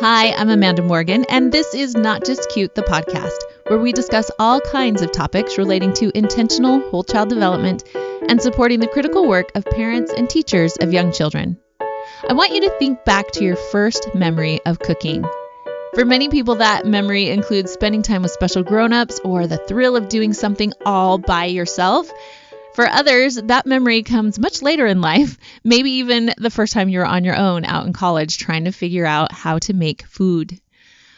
Hi, I'm Amanda Morgan, and this is Not Just Cute, the podcast, where we discuss all kinds of topics relating to intentional whole child development and supporting the critical work of parents and teachers of young children. I want you to think back to your first memory of cooking. For many people, that memory includes spending time with special grown-ups or the thrill of doing something all by yourself. For others, that memory comes much later in life, maybe even the first time you were on your own out in college trying to figure out how to make food.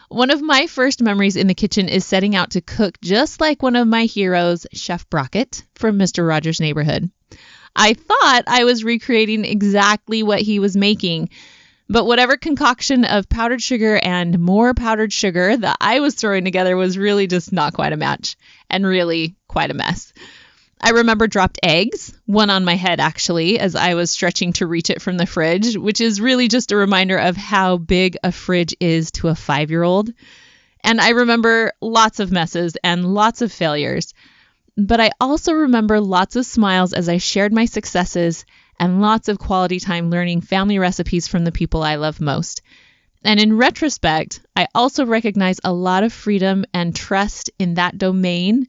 One of my first memories in the kitchen is setting out to cook just like one of my heroes, Chef Brockett from Mr. Rogers' Neighborhood. I thought I was recreating exactly what he was making, but whatever concoction of powdered sugar and more powdered sugar that I was throwing together was really just not quite a match, and really quite a mess. I remember dropped eggs, one on my head actually, as I was stretching to reach it from the fridge, which is really just a reminder of how big a fridge is to a 5-year-old. And I remember lots of messes and lots of failures. But I also remember lots of smiles as I shared my successes and lots of quality time learning family recipes from the people I love most. And in retrospect, I also recognize a lot of freedom and trust in that domain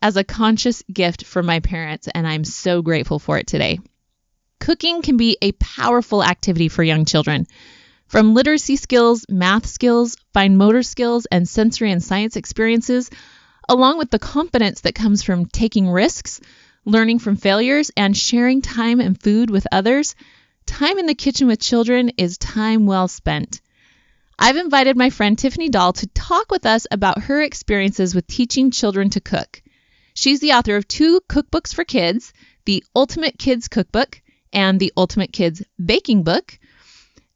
as a conscious gift from my parents, and I'm so grateful for it today. Cooking can be a powerful activity for young children. From literacy skills, math skills, fine motor skills, and sensory and science experiences, along with the confidence that comes from taking risks, learning from failures, and sharing time and food with others, time in the kitchen with children is time well spent. I've invited my friend Tiffany Dahle to talk with us about her experiences with teaching children to cook. She's the author of 2 cookbooks for kids, the Ultimate Kids Cookbook and the Ultimate Kids Baking Book,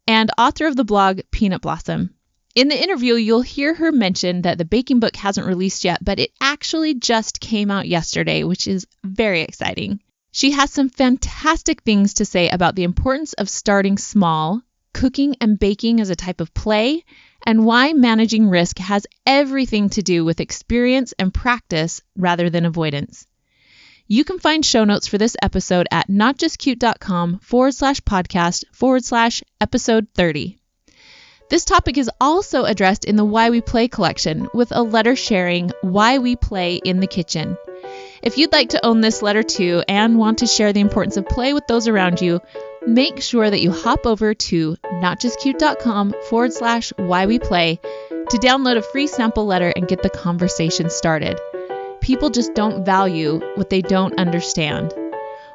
and author of the blog Peanut Blossom. In the interview, you'll hear her mention that the baking book hasn't released yet, but it actually just came out yesterday, which is very exciting. She has some fantastic things to say about the importance of starting small, cooking and baking as a type of play, and why managing risk has everything to do with experience and practice rather than avoidance. You can find show notes for this episode at notjustcute.com/podcast/episode 30. This topic is also addressed in the Why We Play collection with a letter sharing why we play in the kitchen. If you'd like to own this letter too and want to share the importance of play with those around you, make sure that you hop over to notjustcute.com/whyweplay to download a free sample letter and get the conversation started. People just don't value what they don't understand.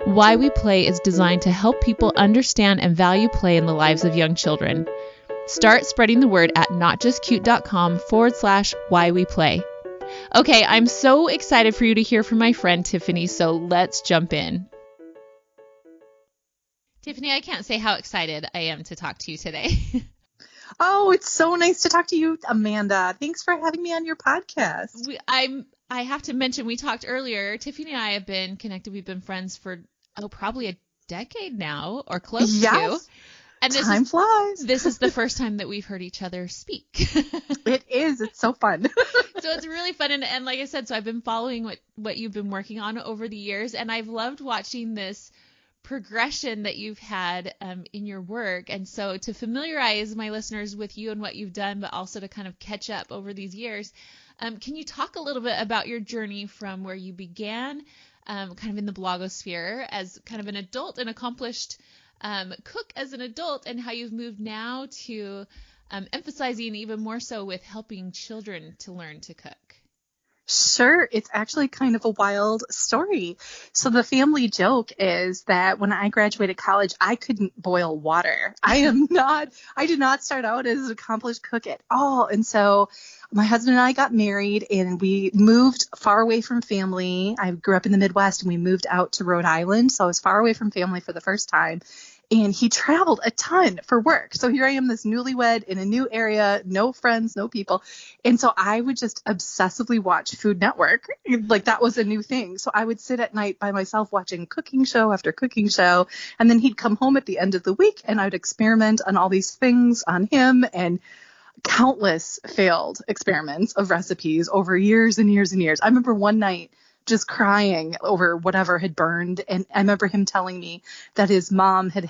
Why We Play is designed to help people understand and value play in the lives of young children. Start spreading the word at notjustcute.com/whyweplay. Okay, I'm so excited for you to hear from my friend Tiffany, so let's jump in. Tiffany, I can't say how excited I am to talk to you today. Oh, it's so nice to talk to you, Amanda. Thanks for having me on your podcast. I have to mention, we talked earlier, Tiffany and I have been connected. We've been friends for, probably a decade now, or close to. And Time flies. This is the first time that we've heard each other speak. It is. It's so fun. So it's really fun. And like I said, so I've been following what you've been working on over the years, and I've loved watching this progression that you've had in your work. And so to familiarize my listeners with you and what you've done, but also to kind of catch up over these years, can you talk a little bit about your journey from where you began kind of in the blogosphere as kind of an adult, an accomplished cook as an adult, and how you've moved now to emphasizing even more so with helping children to learn to cook? Sure. It's actually kind of a wild story. So the family joke is that when I graduated college, I couldn't boil water. I did not start out as an accomplished cook at all. And so my husband and I got married and we moved far away from family. I grew up in the Midwest and we moved out to Rhode Island. So I was far away from family for the first time. And he traveled a ton for work. So here I am, this newlywed in a new area, no friends, no people. And so I would just obsessively watch Food Network. Like that was a new thing. So I would sit at night by myself watching cooking show after cooking show. And then he'd come home at the end of the week and I would experiment on all these things on him, and countless failed experiments of recipes over years and years and years. I remember one night just crying over whatever had burned. And I remember him telling me that his mom had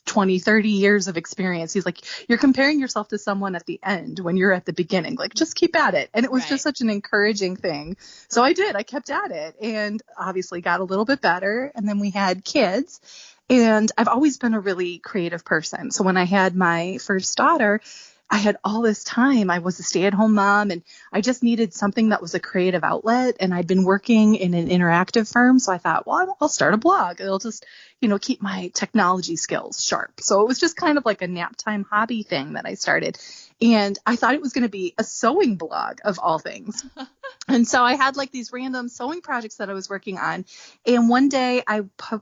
20, 30 years of experience. He's like, you're comparing yourself to someone at the end when you're at the beginning. Like, just keep at it. And it was just such an encouraging thing. So I kept at it, and obviously got a little bit better. And then we had kids, and I've always been a really creative person. So when I had my first daughter, I had all this time. I was a stay-at-home mom, and I just needed something that was a creative outlet. And I'd been working in an interactive firm. So I thought, well, I'll start a blog. It'll just, keep my technology skills sharp. So it was just kind of like a nap time hobby thing that I started. And I thought it was going to be a sewing blog of all things. And so I had like these random sewing projects that I was working on. And one day I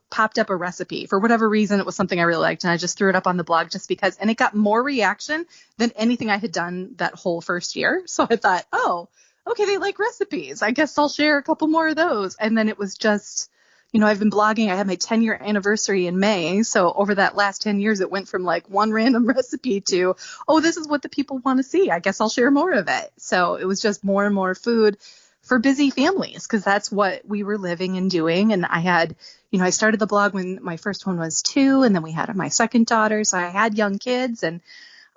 popped up a recipe. For whatever reason, it was something I really liked. And I just threw it up on the blog just because. And it got more reaction than anything I had done that whole first year. So I thought, oh, okay, they like recipes. I guess I'll share a couple more of those. And then it was just, I've been blogging. I had my 10-year anniversary in May. So over that last 10 years, it went from like one random recipe to, oh, this is what the people want to see. I guess I'll share more of it. So it was just more and more food for busy families, because that's what we were living and doing. And I had, I started the blog when my first one was 2, and then we had my second daughter. So I had young kids, and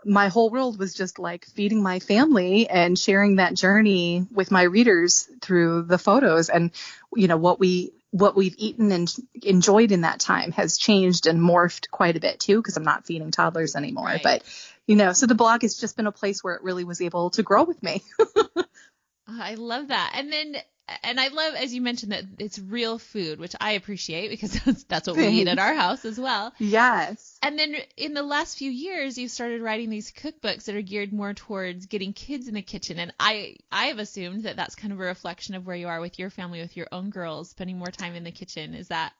my whole world was just like feeding my family and sharing that journey with my readers through the photos. And, what we've eaten and enjoyed in that time has changed and morphed quite a bit too, because I'm not feeding toddlers anymore. Right. But, so the blog has just been a place where it really was able to grow with me. I love that. And I love, as you mentioned, that it's real food, which I appreciate, because that's what we eat at our house as well. Yes. And then in the last few years, you've started writing these cookbooks that are geared more towards getting kids in the kitchen. And I have assumed that that's kind of a reflection of where you are with your family, with your own girls, spending more time in the kitchen. Is that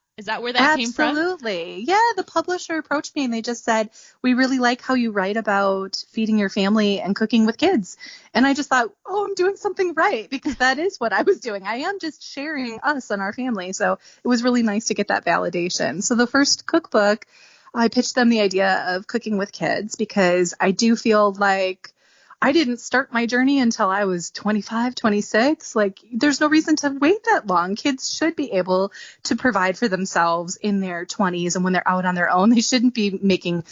where that came from? Absolutely. Yeah, the publisher approached me and they just said, we really like how you write about feeding your family and cooking with kids. And I just thought, oh, I'm doing something right, because that is what I was doing. I am just sharing us and our family. So it was really nice to get that validation. So the first cookbook, I pitched them the idea of cooking with kids, because I do feel like I didn't start my journey until I was 25, 26. Like, there's no reason to wait that long. Kids should be able to provide for themselves in their 20s, and when they're out on their own, they shouldn't be making,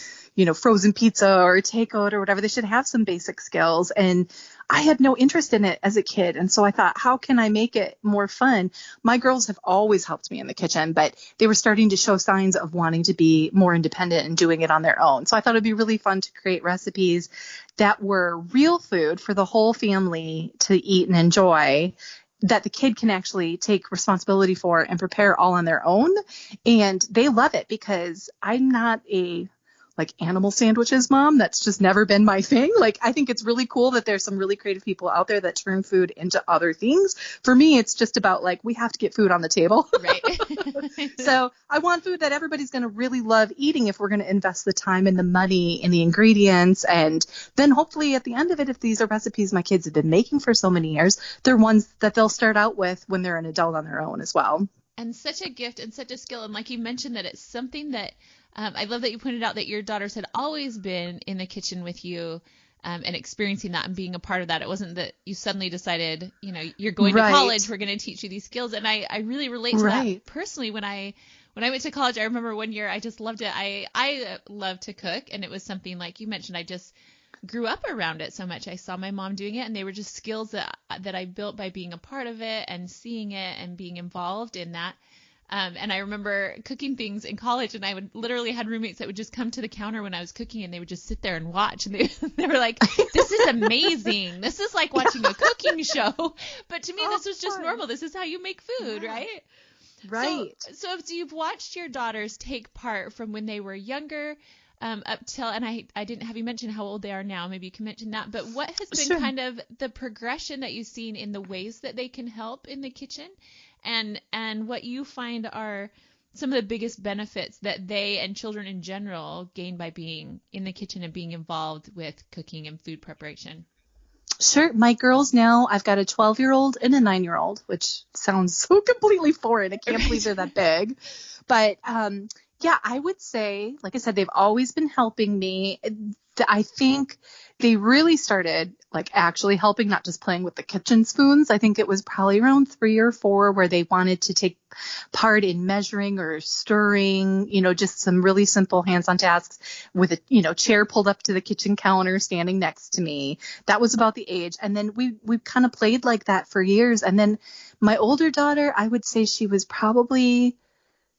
frozen pizza or takeout or whatever. They should have some basic skills. And I had no interest in it as a kid. And so I thought, how can I make it more fun? My girls have always helped me in the kitchen, but they were starting to show signs of wanting to be more independent and doing it on their own. So I thought it'd be really fun to create recipes that were real food for the whole family to eat and enjoy, that the kid can actually take responsibility for and prepare all on their own. And they love it, because I'm not a animal sandwiches mom. That's just never been my thing. I think it's really cool that there's some really creative people out there that turn food into other things. For me, it's just about we have to get food on the table. Right. So I want food that everybody's going to really love eating if we're going to invest the time and the money in the ingredients. And then hopefully at the end of it, if these are recipes my kids have been making for so many years, they're ones that they'll start out with when they're an adult on their own as well. And such a gift and such a skill. And like you mentioned, that it's something that I love that you pointed out that your daughters had always been in the kitchen with you, and experiencing that and being a part of that. It wasn't that you suddenly decided, you're going to college, we're going to teach you these skills. And I really relate to that personally. When I went to college, I remember one year I just loved it. I love to cook, and it was something, like you mentioned, I just grew up around it so much. I saw my mom doing it, and they were just skills that I built by being a part of it and seeing it and being involved in that. And I remember cooking things in college, and I would literally had roommates that would just come to the counter when I was cooking, and they would just sit there and watch. And they were like, this is amazing. This is like watching a cooking show. But to me, this was just normal. This is how you make food, right? Right. So you've watched your daughters take part from when they were younger up till, and I didn't have you mention how old they are now. Maybe you can mention that. But what has been kind of the progression that you've seen in the ways that they can help in the kitchen? And what you find are some of the biggest benefits that they and children in general gain by being in the kitchen and being involved with cooking and food preparation. Sure. My girls now, I've got a 12-year-old and a 9-year-old, which sounds so completely foreign. I can't believe they're that big. But yeah, I would say, like I said, they've always been helping me. I think they really started like actually helping, not just playing with the kitchen spoons. I think it was probably around 3 or 4 where they wanted to take part in measuring or stirring, just some really simple hands-on tasks with a, chair pulled up to the kitchen counter standing next to me. That was about the age. And then we kind of played like that for years. And then my older daughter, I would say she was probably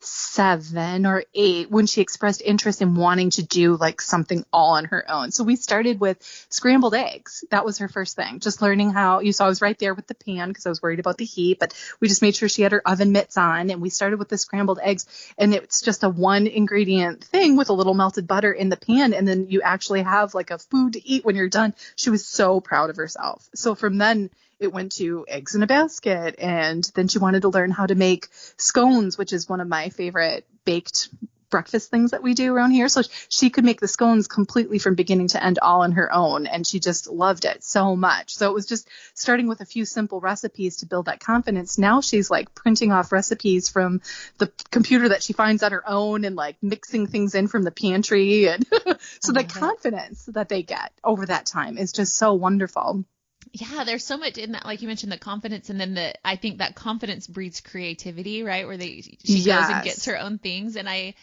7 or 8 when she expressed interest in wanting to do like something all on her own. So we started with scrambled eggs. That was her first thing, just learning how. You saw I was right there with the pan because I was worried about the heat, but we just made sure she had her oven mitts on, and we started with the scrambled eggs. And it's just a 1 ingredient thing with a little melted butter in the pan, and then you actually have like a food to eat when you're done. She was so proud of herself. So from then it went to eggs in a basket, and then she wanted to learn how to make scones, which is one of my favorite baked breakfast things that we do around here. So she could make the scones completely from beginning to end all on her own, and she just loved it so much. So it was just starting with a few simple recipes to build that confidence. Now she's like printing off recipes from the computer that she finds on her own and like mixing things in from the pantry. And so the confidence that they get over that time is just so wonderful. Yeah, there's so much in that, like you mentioned, the confidence, and then I think that confidence breeds creativity, right? Where she goes and gets her own things. And I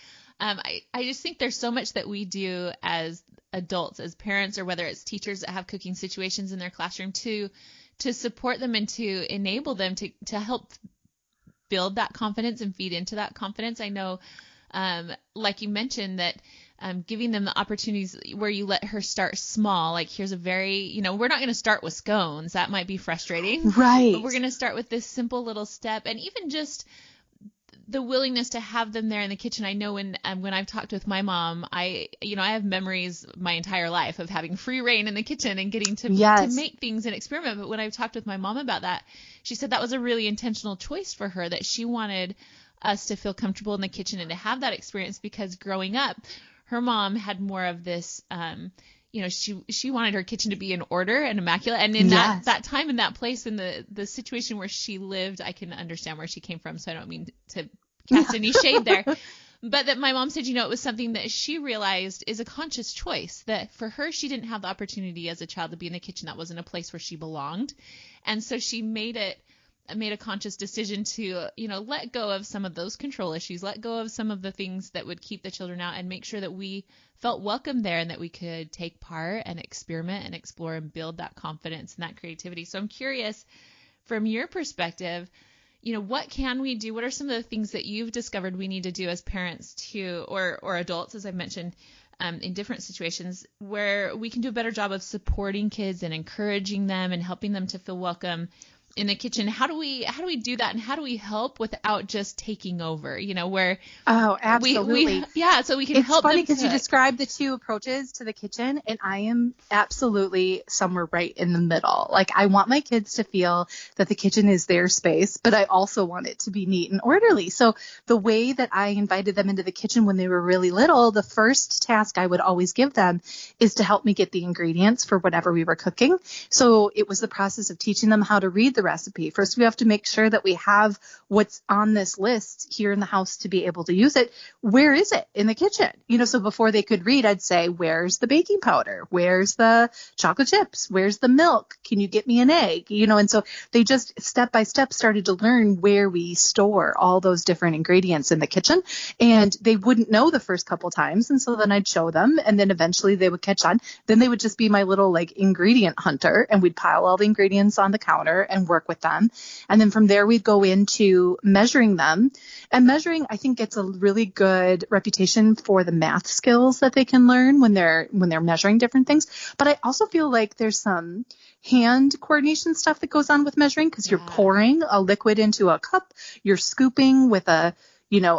just think there's so much that we do as adults, as parents, or whether it's teachers that have cooking situations in their classroom to support them and to enable them to help build that confidence and feed into that confidence. I know, like you mentioned, that giving them the opportunities where you let her start small, like here's a very, we're not going to start with scones. That might be frustrating. Right. But we're going to start with this simple little step, and even just the willingness to have them there in the kitchen. I know when I've talked with my mom, I have memories my entire life of having free reign in the kitchen and getting to make things and experiment. But when I've talked with my mom about that, she said that was a really intentional choice for her, that she wanted us to feel comfortable in the kitchen and to have that experience, because growing up, her mom had more of this, she wanted her kitchen to be in order and immaculate. And in that time and that place, in the situation where she lived, I can understand where she came from. So I don't mean to cast any shade there. But that my mom said, it was something that she realized is a conscious choice, that for her, she didn't have the opportunity as a child to be in the kitchen. That wasn't a place where she belonged. And so she made a conscious decision to, let go of some of those control issues, let go of some of the things that would keep the children out, and make sure that we felt welcome there and that we could take part and experiment and explore and build that confidence and that creativity. So I'm curious, from your perspective, what can we do? What are some of the things that you've discovered we need to do as parents or adults, as I've mentioned, in different situations, where we can do a better job of supporting kids and encouraging them and helping them to feel welcome in the kitchen? How do we do that, and how do we help without just taking over? Where absolutely, so we can help. It's funny because you described the two approaches to the kitchen, and I am absolutely somewhere right in the middle. Like, I want my kids to feel that the kitchen is their space, but I also want it to be neat and orderly. So the way that I invited them into the kitchen when they were really little, the first task I would always give them is to help me get the ingredients for whatever we were cooking. So it was the process of teaching them how to read the recipe. First, we have to make sure that we have what's on this list here in the house to be able to use it. Where is it in the kitchen? So before they could read, I'd say, where's the baking powder? Where's the chocolate chips? Where's the milk? Can you get me an egg? And so they just step by step started to learn where we store all those different ingredients in the kitchen. And they wouldn't know the first couple times. And so then I'd show them, and then eventually they would catch on. Then they would just be my little ingredient hunter, and we'd pile all the ingredients on the counter and work with them. And then from there, we'd go into measuring them. And measuring, I think, gets a really good reputation for the math skills that they can learn when they're measuring different things. But I also feel like there's some hand coordination stuff that goes on with measuring, because you're pouring a liquid into a cup, you're scooping with a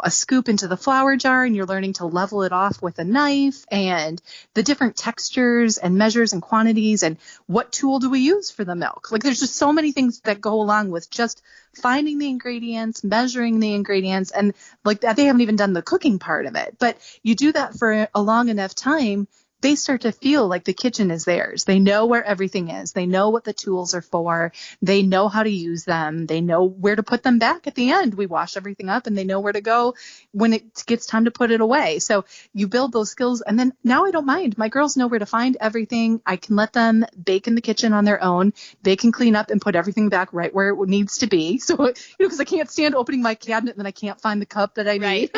scoop into the flour jar, and you're learning to level it off with a knife, and the different textures and measures and quantities, and what tool do we use for the milk? Like, there's just so many things that go along with just finding the ingredients, measuring the ingredients, and like that, they haven't even done the cooking part of it. But you do that for a long enough time, they start to feel like the kitchen is theirs. They know where everything is. They know what the tools are for. They know how to use them. They know where to put them back at the end. We wash everything up and they know where to go when it gets time to put it away. So you build those skills. And then now I don't mind. My girls know where to find everything. I can let them bake in the kitchen on their own. They can clean up and put everything back right where it needs to be. So, because I can't stand opening my cabinet and then I can't find the cup that I need.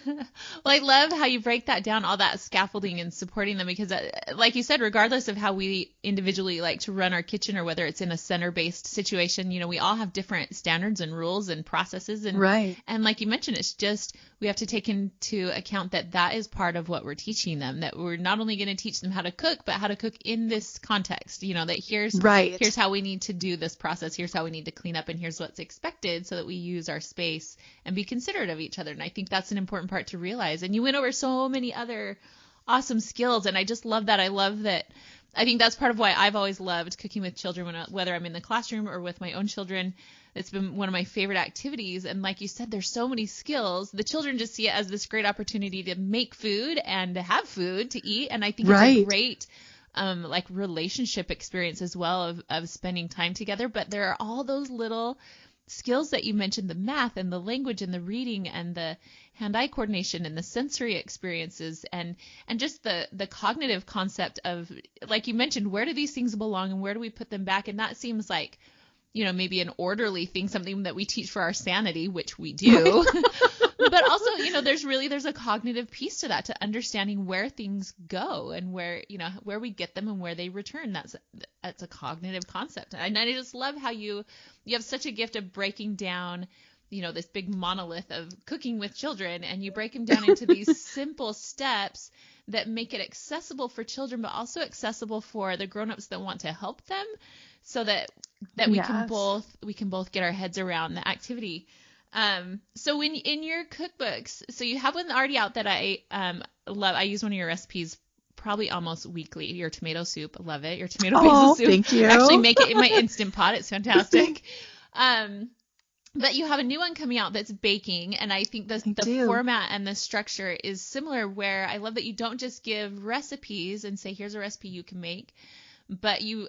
Well, I love how you break that down, all that scaffolding and supporting them, because like you said, regardless of how we individually like to run our kitchen or whether it's in a center-based situation, we all have different standards and rules and processes. And, right. And like you mentioned, it's just, we have to take into account that is part of what we're teaching them, that we're not only going to teach them how to cook, but how to cook in this context, that here's how we need to do this process. Here's how we need to clean up, and here's what's expected, so that we use our space and be considerate of each other. And I think that's an important part to realize. And you went over so many other awesome skills, and I just love that. I love that. I think that's part of why I've always loved cooking with children, whether I'm in the classroom or with my own children. It's been one of my favorite activities. And like you said, there's so many skills. The children just see it as this great opportunity to make food and to have food to eat. And I think it's a great like relationship experience as well of spending time together. But there are all those little skills that you mentioned, the math and the language and the reading and the hand-eye coordination and the sensory experiences and just the cognitive concept of, like you mentioned, where do these things belong and where do we put them back? And that seems like, maybe an orderly thing, something that we teach for our sanity, which we do. But also, there's a cognitive piece to that, to understanding where things go and where we get them and where they return. That's a cognitive concept. And I just love how you have such a gift of breaking down, this big monolith of cooking with children, and you break them down into these simple steps that make it accessible for children, but also accessible for the grown-ups that want to help them, so that we can both get our heads around the activity. So when in your cookbooks, so you have one already out that I love. I use one of your recipes probably almost weekly. Your tomato soup, I love it. Your tomato basil soup. Thank you. I actually make it in my Instant Pot. It's fantastic. But you have a new one coming out that's baking, and I think the format and the structure is similar, where I love that you don't just give recipes and say, here's a recipe you can make, but you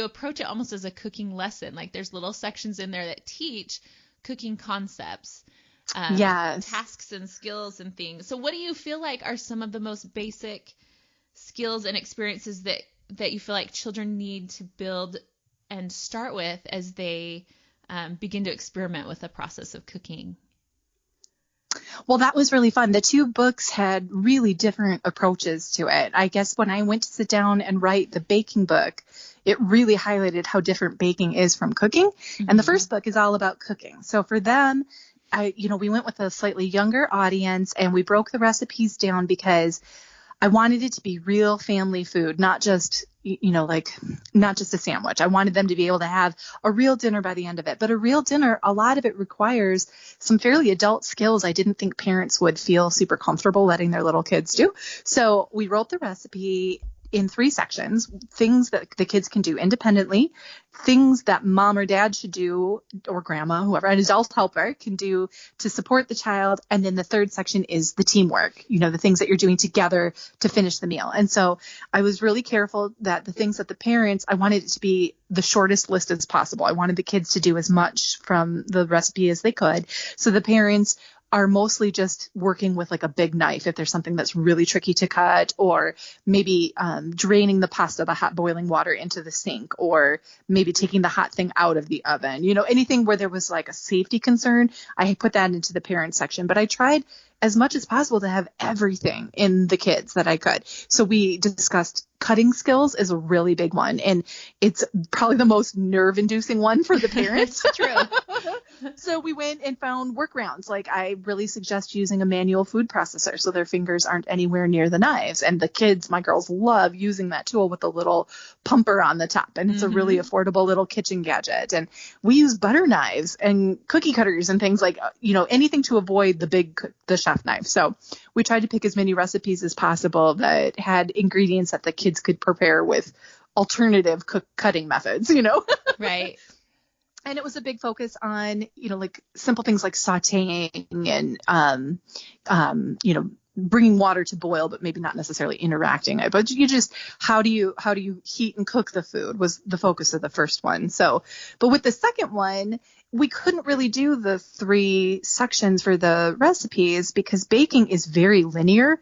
approach it almost as a cooking lesson. Like there's little sections in there that teach cooking concepts, tasks and skills and things. So what do you feel like are some of the most basic skills and experiences that you feel like children need to build and start with as they begin to experiment with the process of cooking? Well, that was really fun. The two books had really different approaches to it. I guess when I went to sit down and write the baking book, it really highlighted how different baking is from cooking. Mm-hmm. And the first book is all about cooking. So for them, we went with a slightly younger audience, and we broke the recipes down because I wanted it to be real family food, not just, not just a sandwich. I wanted them to be able to have a real dinner by the end of it. But a real dinner, a lot of it requires some fairly adult skills I didn't think parents would feel super comfortable letting their little kids do. So we wrote the recipe in 3 sections: things that the kids can do independently, things that mom or dad should do, or grandma, whoever, an adult helper can do to support the child. And then the 3rd section is the teamwork, the things that you're doing together to finish the meal. And so I was really careful that the things that the parents, I wanted it to be the shortest list as possible. I wanted the kids to do as much from the recipe as they could. So the parents are mostly just working with like a big knife if there's something that's really tricky to cut, or maybe draining the hot boiling water into the sink, or maybe taking the hot thing out of the oven. Anything where there was like a safety concern, I put that into the parent section. But I tried as much as possible to have everything in the kids that I could. So we discussed cutting skills is a really big one, and it's probably the most nerve-inducing one for the parents. True. So we went and found workarounds. Like, I really suggest using a manual food processor so their fingers aren't anywhere near the knives. And the kids, my girls, love using that tool with a little pumper on the top. And it's a really affordable little kitchen gadget. And we use butter knives and cookie cutters and things like, anything to avoid the chef knife. So we tried to pick as many recipes as possible that had ingredients that the kids could prepare with alternative cutting methods, Right. And it was a big focus on, like simple things like sauteing and, bringing water to boil, but maybe not necessarily interacting it. But you just, how do you heat and cook the food was the focus of the first one. So, but with the second one, we couldn't really do the 3 sections for the recipes because baking is very linear.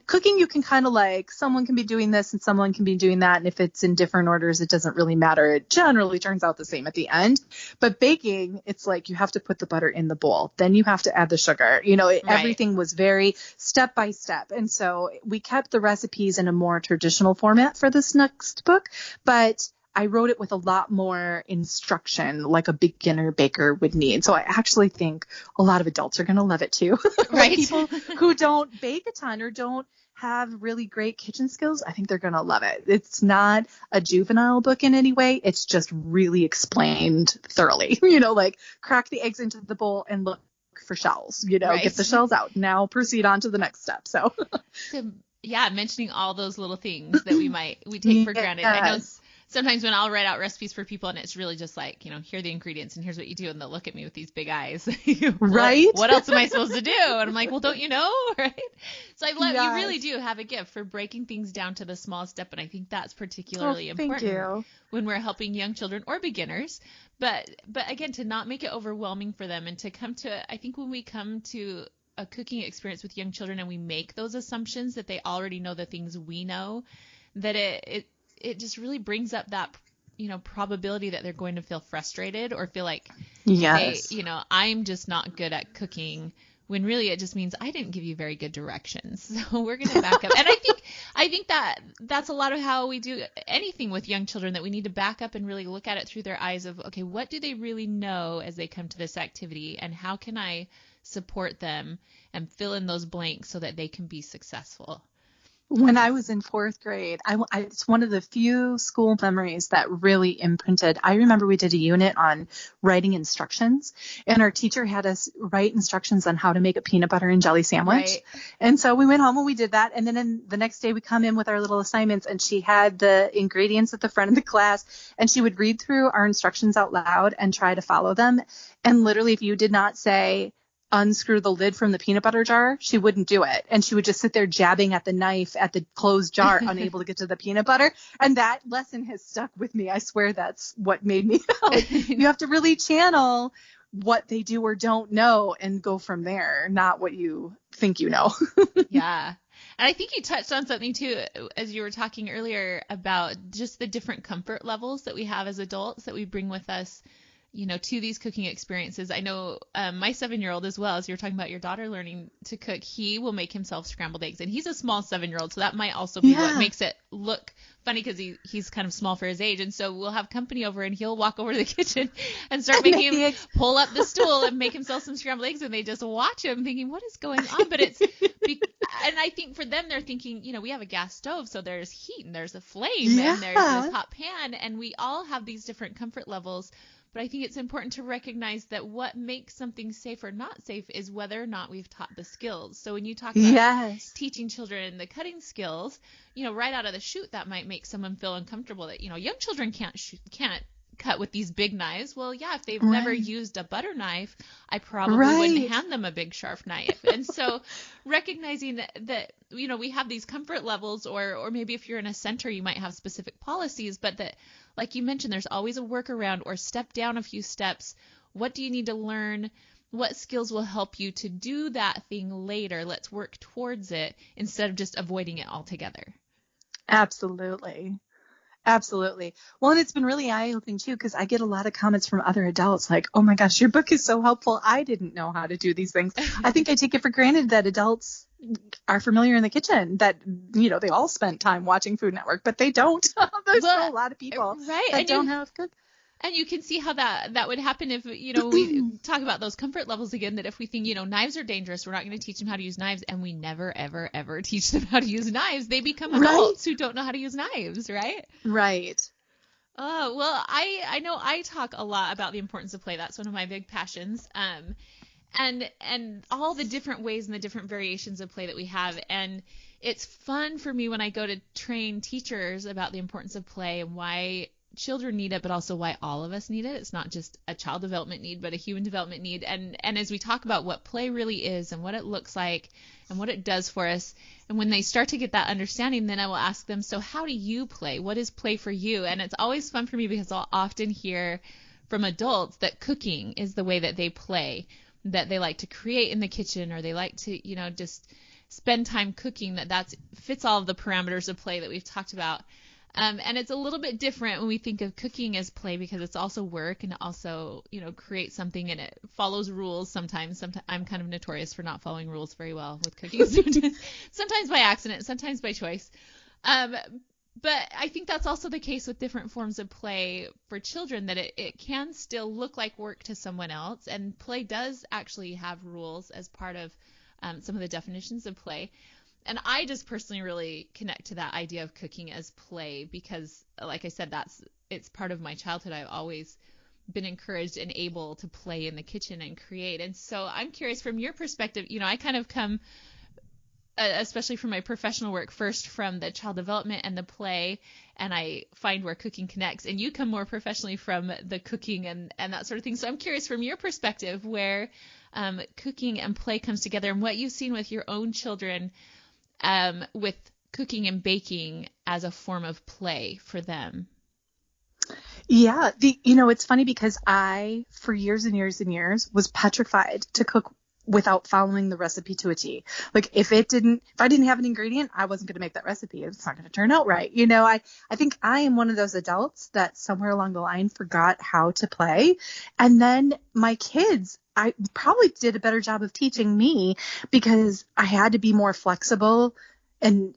Cooking, you can kind of like, someone can be doing this and someone can be doing that. And if it's in different orders, it doesn't really matter. It generally turns out the same at the end. But baking, it's like you have to put the butter in the bowl. Then you have to add the sugar. Everything was very step by step. And so we kept the recipes in a more traditional format for this next book, but I wrote it with a lot more instruction like a beginner baker would need. So I actually think a lot of adults are going to love it too. Right. People who don't bake a ton or don't have really great kitchen skills, I think they're going to love it. It's not a juvenile book in any way. It's just really explained thoroughly, like crack the eggs into the bowl and look for shells, Right. Get the shells out. Now proceed on to the next step. So yeah, mentioning all those little things that we take for granted. I know sometimes when I'll write out recipes for people and it's really just like, here are the ingredients and here's what you do. And they'll look at me with these big eyes. Right. What else am I supposed to do? And I'm like, well, don't you know? Right. So you Yes. really do have a gift for breaking things down to the smallest step. And I think that's particularly important Thank you. when we're helping young children or beginners. But again, to not make it overwhelming for them and to come to, I think when we come to a cooking experience with young children and we make those assumptions that they already know the things we know, that it just really brings up that, probability that they're going to feel frustrated or feel like, Yes. I'm just not good at cooking, when really it just means I didn't give you very good directions. So we're going to back up. And I think that that's a lot of how we do anything with young children, that we need to back up and really look at it through their eyes of, okay, what do they really know as they come to this activity and how can I support them and fill in those blanks so that they can be successful? When I was in 4th grade, it's one of the few school memories that really imprinted. I remember we did a unit on writing instructions, and our teacher had us write instructions on how to make a peanut butter and jelly sandwich. Right. And so we went home and we did that. And then the next day we come in with our little assignments, and she had the ingredients at the front of the class, and she would read through our instructions out loud and try to follow them. And literally, if you did not say, unscrew the lid from the peanut butter jar, she wouldn't do it. And she would just sit there jabbing at the knife at the closed jar, unable to get to the peanut butter. And that lesson has stuck with me. I swear that's what made me you have to really channel what they do or don't know and go from there, not what you think you know. Yeah. And I think you touched on something too, as you were talking earlier about just the different comfort levels that we have as adults that we bring with us, to these cooking experiences. I know my 7-year-old, as well as you're talking about your daughter learning to cook, he will make himself scrambled eggs, and he's a small 7-year-old. So that might also be what makes it look funny, because he's kind of small for his age. And so we'll have company over and he'll walk over to the kitchen and start making him pull up the stool and make himself some scrambled eggs. And they just watch him thinking, what is going on? But and I think for them, they're thinking, we have a gas stove, so there's heat and there's a flame and there's this hot pan, and we all have these different comfort levels. But I think it's important to recognize that what makes something safe or not safe is whether or not we've taught the skills. So when you talk about teaching children the cutting skills, right out of the chute, that might make someone feel uncomfortable that, young children can't cut with these big knives. Well, yeah, if they've never used a butter knife, I probably wouldn't hand them a big sharp knife. And so recognizing that we have these comfort levels, or maybe if you're in a center, you might have specific policies, but that, like you mentioned, there's always a workaround or step down a few steps. What do you need to learn? What skills will help you to do that thing later? Let's work towards it instead of just avoiding it altogether. Absolutely. Absolutely. Well, and it's been really eye-opening too, because I get a lot of comments from other adults like, oh my gosh, your book is so helpful. I didn't know how to do these things. I think I take it for granted that adults are familiar in the kitchen, that, they all spent time watching Food Network, but they don't. There's still a lot of people that don't have cook. And you can see how that would happen if, we talk about those comfort levels again, that if we think, knives are dangerous, we're not going to teach them how to use knives, and we never, ever, ever teach them how to use knives. They become adults who don't know how to use knives, right? Right. Oh, well, I know I talk a lot about the importance of play. That's one of my big passions. And all the different ways and the different variations of play that we have. And it's fun for me when I go to train teachers about the importance of play and why children need it, but also why all of us need it. It's not just a child development need, but a human development need. And as we talk about what play really is and what it looks like and what it does for us, and when they start to get that understanding, then I will ask them, so how do you play? What is play for you? And it's always fun for me because I'll often hear from adults that cooking is the way that they play, that they like to create in the kitchen, or they like to, just spend time cooking, that fits all of the parameters of play that we've talked about. And it's a little bit different when we think of cooking as play, because it's also work and it also, creates something, and it follows rules sometimes. I'm kind of notorious for not following rules very well with cooking. Sometimes by accident, sometimes by choice. But I think that's also the case with different forms of play for children, that it can still look like work to someone else. And play does actually have rules as part of some of the definitions of play. And I just personally really connect to that idea of cooking as play because, like I said, it's part of my childhood. I've always been encouraged and able to play in the kitchen and create. And so I'm curious from your perspective, I kind of come, especially from my professional work, first from the child development and the play, and I find where cooking connects. And you come more professionally from the cooking and that sort of thing. So I'm curious from your perspective where cooking and play comes together, and what you've seen with your own children with cooking and baking as a form of play for them. Yeah. It's funny because I, for years and years and years, was petrified to cook without following the recipe to a T. Like if I didn't have an ingredient, I wasn't going to make that recipe. It's not going to turn out right. I think I am one of those adults that somewhere along the line forgot how to play. And then my kids, I probably did a better job of teaching me because I had to be more flexible. And,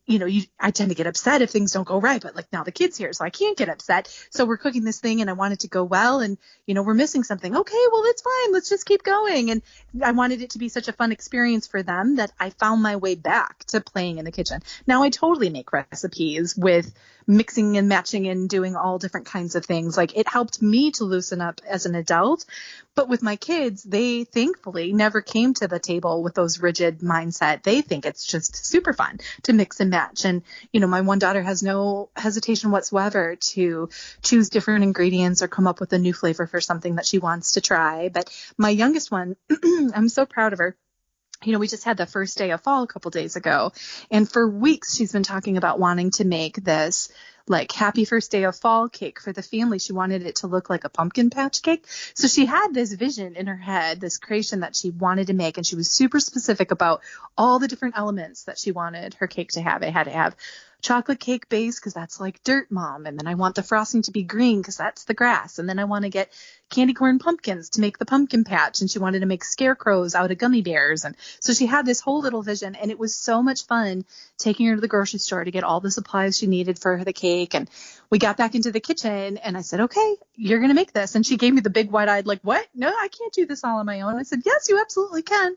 I tend to get upset if things don't go right, but like now the kid's here, so I can't get upset. So we're cooking this thing and I want it to go well, and, we're missing something. Okay, well, it's fine. Let's just keep going. And I wanted it to be such a fun experience for them that I found my way back to playing in the kitchen. Now I totally make recipes with mixing and matching and doing all different kinds of things. Like it helped me to loosen up as an adult. But with my kids, they thankfully never came to the table with those rigid mindset. They think it's just super fun to mix and match. And, my one daughter has no hesitation whatsoever to choose different ingredients or come up with a new flavor for something that she wants to try. But my youngest one, I'm so proud of her. We just had the first day of fall a couple days ago, and for weeks she's been talking about wanting to make this like happy first day of fall cake for the family. She wanted it to look like a pumpkin patch cake. So she had this vision in her head, this creation that she wanted to make, and she was super specific about all the different elements that she wanted her cake to have. It had to have chocolate cake base because that's like dirt, Mom. And then I want the frosting to be green because that's the grass. And then I want to get candy corn pumpkins to make the pumpkin patch. And she wanted to make scarecrows out of gummy bears. And so she had this whole little vision, and it was so much fun taking her to the grocery store to get all the supplies she needed for the cake. And we got back into the kitchen and I said, okay, you're going to make this. And she gave me the big wide-eyed, like, what? No, I can't do this all on my own. I said, yes, you absolutely can.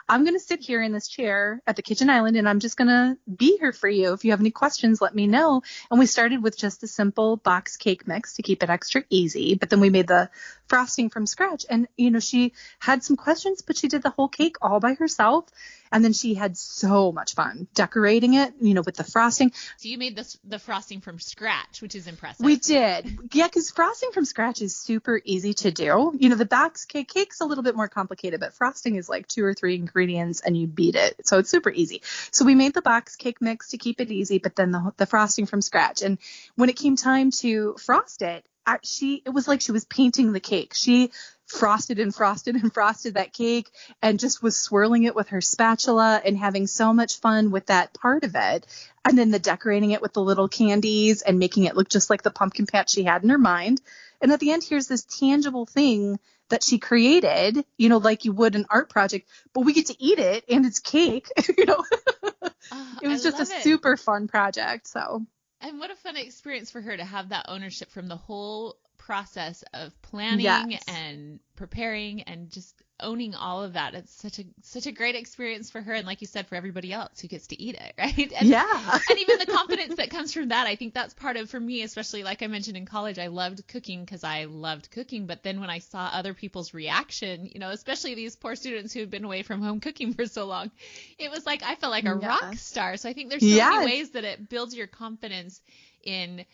I'm going to sit here in this chair at the kitchen island, and I'm just going to be here for you. If you have any questions, let me know. And we started with just a simple box cake mix to keep it extra easy. But then we made the frosting from scratch. And, she had some questions, but she did the whole cake all by herself. And then she had so much fun decorating it, with the frosting. So you made the frosting from scratch, which is impressive. We did. Yeah, because frosting from scratch is super easy to do. The box cake's a little bit more complicated, but frosting is like 2 or 3 ingredients and you beat it. So it's super easy. So we made the box cake mix to keep it easy, but then the frosting from scratch. And when it came time to frost it, it was like she was painting the cake. She frosted and frosted and frosted that cake and just was swirling it with her spatula and having so much fun with that part of it. And then the decorating it with the little candies and making it look just like the pumpkin patch she had in her mind. And at the end, here's this tangible thing that she created, like you would an art project, but we get to eat it and it's cake, It was just a super fun project. So. And what a fun experience for her to have that ownership from the whole process of planning and preparing and just owning all of that. It's such a great experience for her, and like you said, for everybody else who gets to eat it, right? And, and even the confidence that comes from that, I think that's part of, for me, especially like I mentioned in college, I loved cooking because I loved cooking. But then when I saw other people's reaction, especially these poor students who had been away from home cooking for so long, it was like I felt like a rock star. So I think there's so many ways that it builds your confidence in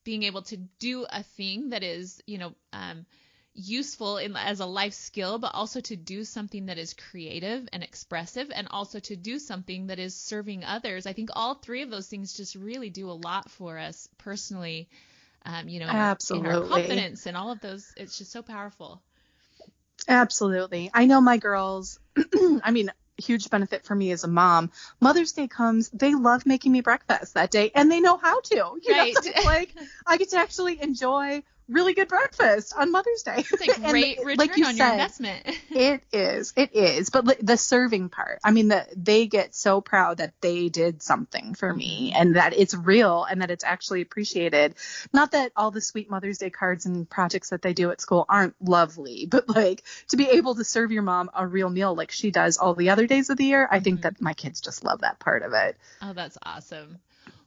being able to do a thing that is, useful as a life skill, but also to do something that is creative and expressive, and also to do something that is serving others. I think all three of those things just really do a lot for us personally, in our confidence and all of those. It's just so powerful. Absolutely. I know my girls, huge benefit for me as a mom. Mother's Day comes, they love making me breakfast that day, and they know how to. Right. It's like I get to actually enjoy really good breakfast on Mother's Day. It's a great return on your investment. It is. But the serving part, they get so proud that they did something for me, and that it's real and that it's actually appreciated. Not that all the sweet Mother's Day cards and projects that they do at school aren't lovely, but like to be able to serve your mom a real meal like she does all the other days of the year, I think that my kids just love that part of it. Oh, that's awesome.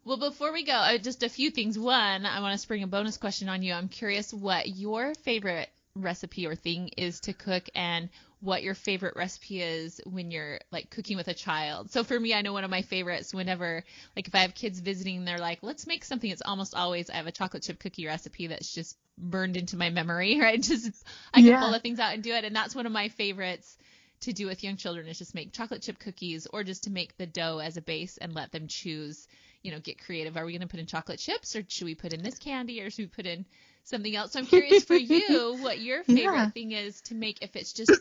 Well, before we go, just a few things. One, I want to spring a bonus question on you. I'm curious what your favorite recipe or thing is to cook, and what your favorite recipe is when you're like cooking with a child. So for me, I know one of my favorites whenever, like if I have kids visiting, they're like, let's make something. It's almost always, I have a chocolate chip cookie recipe that's just burned into my memory, right? I can pull the things out and do it. And that's one of my favorites to do with young children, is just make chocolate chip cookies, or just to make the dough as a base and let them choose, get creative. Are we going to put in chocolate chips, or should we put in this candy, or should we put in something else? So I'm curious for you what your favorite thing is to make, if it's just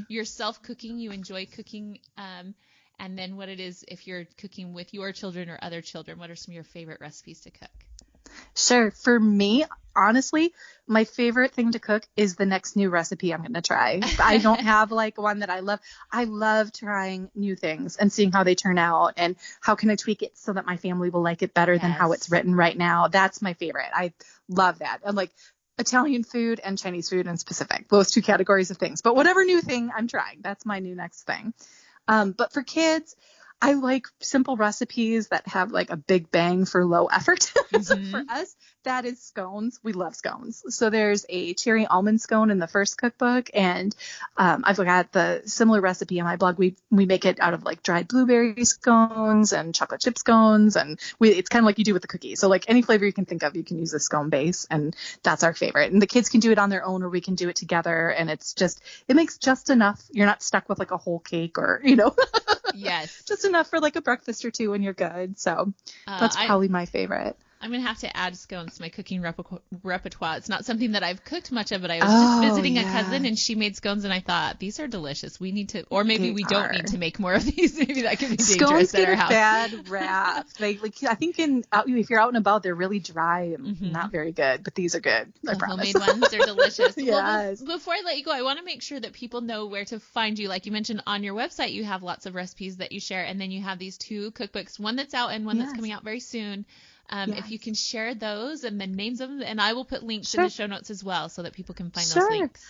yourself cooking, you enjoy cooking, and then what it is if you're cooking with your children or other children. What are some of your favorite recipes to cook? Sure. For me, honestly, my favorite thing to cook is the next new recipe I'm going to try. I don't have like one that I love. I love trying new things and seeing how they turn out, and how can I tweak it so that my family will like it better than how it's written right now. That's my favorite. I love that. And like Italian food and Chinese food in specific, those two categories of things. But whatever new thing I'm trying, that's my new next thing. But for kids, I like simple recipes that have like a big bang for low effort. So for us, that is scones. We love scones. So there's a cherry almond scone in the first cookbook, and I've got the similar recipe on my blog. We make it out of like dried blueberry scones and chocolate chip scones, and it's kind of like you do with the cookies. So like any flavor you can think of, you can use a scone base, and that's our favorite. And the kids can do it on their own, or we can do it together, and it makes just enough. You're not stuck with like a whole cake, or Yes. Just enough for like a breakfast or two when you're good. So that's probably my favorite. I'm going to have to add scones to my cooking repertoire. It's not something that I've cooked much of, but I was just visiting a cousin, and she made scones, and I thought, these are delicious. We need to, or maybe we don't need to make more of these. Maybe that could be dangerous at our house. Scones get a bad rap. I think if you're out and about, they're really dry and not very good, but these are good. I promise. Homemade ones are delicious. Yes. Well, before I let you go, I want to make sure that people know where to find you. Like you mentioned on your website, you have lots of recipes that you share, and then you have these two cookbooks, one that's out and one that's coming out very soon. If you can share those and the names of them, and I will put links in the show notes as well so that people can find those links.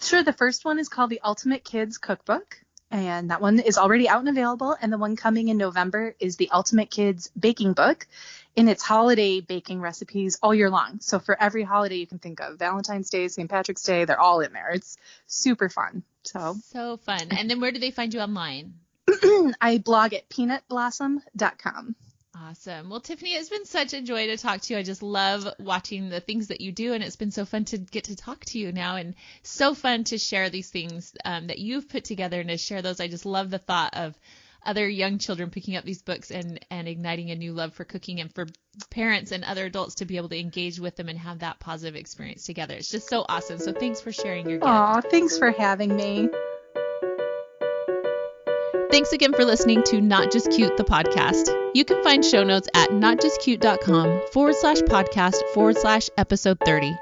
Sure. The first one is called The Ultimate Kids Cookbook, and that one is already out and available. And the one coming in November is The Ultimate Kids Baking Book, and it's holiday baking recipes all year long. So for every holiday you can think of, Valentine's Day, St. Patrick's Day, they're all in there. It's super fun. So fun. And then where do they find you online? I blog at peanutblossom.com. Awesome. Well, Tiffany, it's been such a joy to talk to you. I just love watching the things that you do, and it's been so fun to get to talk to you now, and so fun to share these things that you've put together and to share those. I just love the thought of other young children picking up these books and igniting a new love for cooking, and for parents and other adults to be able to engage with them and have that positive experience together. It's just so awesome. So thanks for sharing your gift. Aw, thanks for having me. Thanks again for listening to Not Just Cute, the podcast. You can find show notes at notjustcute.com/podcast/episode 30.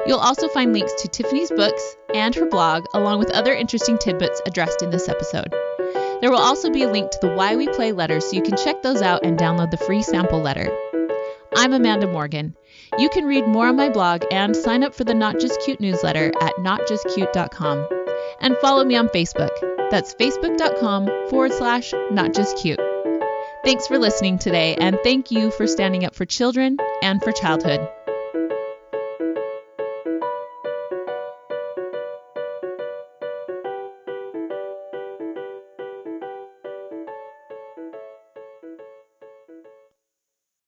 You'll also find links to Tiffany's books and her blog, along with other interesting tidbits addressed in this episode. There will also be a link to the Why We Play letters, so you can check those out and download the free sample letter. I'm Amanda Morgan. You can read more on my blog and sign up for the Not Just Cute newsletter at notjustcute.com. And follow me on Facebook. That's facebook.com/notjustcute. Thanks for listening today, and thank you for standing up for children and for childhood.